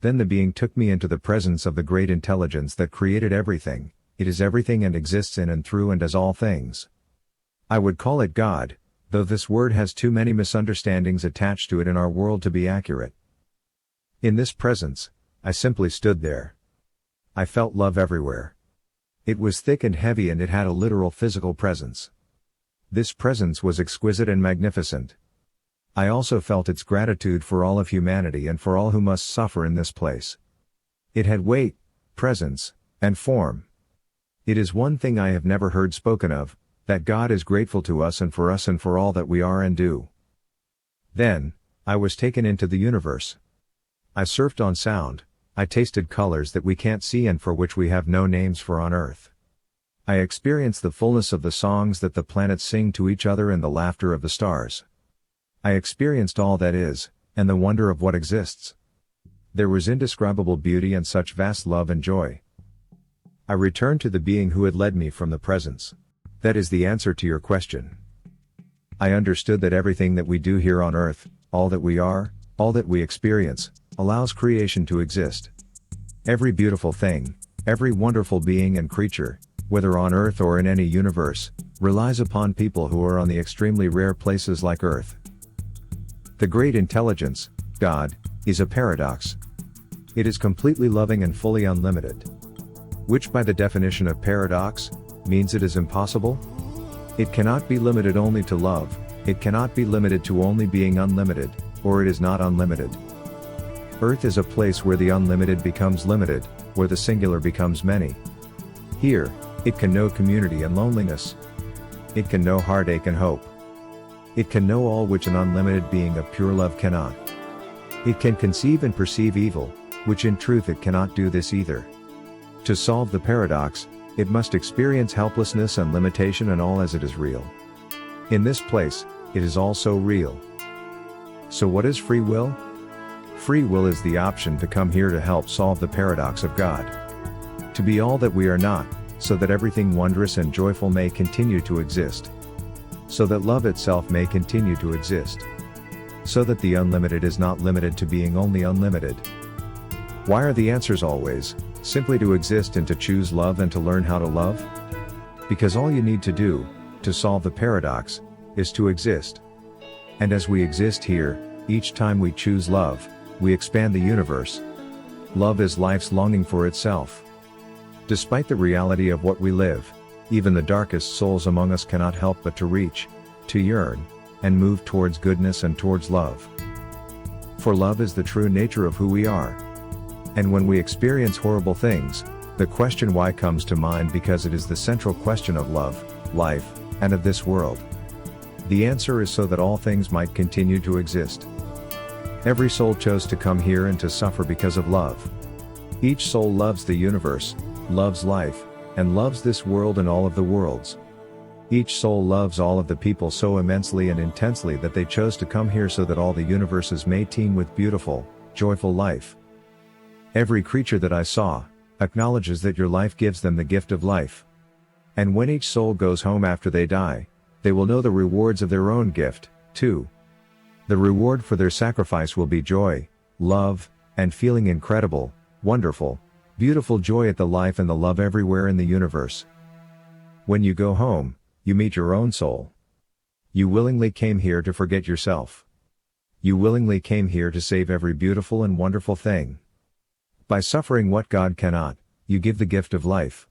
Then the being took me into the presence of the great intelligence that created everything. It is everything and exists in and through and as all things. I would call it God, though this word has too many misunderstandings attached to it in our world to be accurate. In this presence, I simply stood there. I felt love everywhere. It was thick and heavy and it had a literal physical presence. This presence was exquisite and magnificent. I also felt its gratitude for all of humanity and for all who must suffer in this place. It had weight, presence, and form. It is one thing I have never heard spoken of, that God is grateful to us and for all that we are and do. Then, I was taken into the universe. I surfed on sound, I tasted colors that we can't see and for which we have no names for on earth. I experienced the fullness of the songs that the planets sing to each other and the laughter of the stars. I experienced all that is, and the wonder of what exists. There was indescribable beauty and such vast love and joy. I returned to the being who had led me from the presence. That is the answer to your question. I understood that everything that we do here on earth, all that we are, all that we experience, allows creation to exist. Every beautiful thing, every wonderful being and creature, whether on earth or in any universe, relies upon people who are on the extremely rare places like earth. The great intelligence, God, is a paradox. It is completely loving and fully unlimited. Which by the definition of paradox, means it is impossible? It cannot be limited only to love, it cannot be limited to only being unlimited, or it is not unlimited. Earth is a place where the unlimited becomes limited, where the singular becomes many. Here, it can know community and loneliness. It can know heartache and hope. It can know all which an unlimited being of pure love cannot. It can conceive and perceive evil, which in truth it cannot do this either. To solve the paradox, it must experience helplessness and limitation and all as it is real. In this place, it is also real. So what is free will? Free will is the option to come here to help solve the paradox of God. To be all that we are not, so that everything wondrous and joyful may continue to exist. So that love itself may continue to exist. So that the unlimited is not limited to being only unlimited. Why are the answers always, simply to exist and to choose love and to learn how to love? Because all you need to do, to solve the paradox, is to exist. And as we exist here, each time we choose love, we expand the universe. Love is life's longing for itself. Despite the reality of what we live, even the darkest souls among us cannot help but to reach, to yearn, and move towards goodness and towards love. For love is the true nature of who we are. And when we experience horrible things, the question why comes to mind because it is the central question of love, life, and of this world. The answer is so that all things might continue to exist. Every soul chose to come here and to suffer because of love. Each soul loves the universe, loves life, and loves this world and all of the worlds. Each soul loves all of the people so immensely and intensely that they chose to come here so that all the universes may teem with beautiful, joyful life. Every creature that I saw, acknowledges that your life gives them the gift of life. And when each soul goes home after they die, they will know the rewards of their own gift, too. The reward for their sacrifice will be joy, love, and feeling incredible, wonderful, beautiful joy at the life and the love everywhere in the universe. When you go home, you meet your own soul. You willingly came here to forget yourself. You willingly came here to save every beautiful and wonderful thing. By suffering what God cannot, you give the gift of life.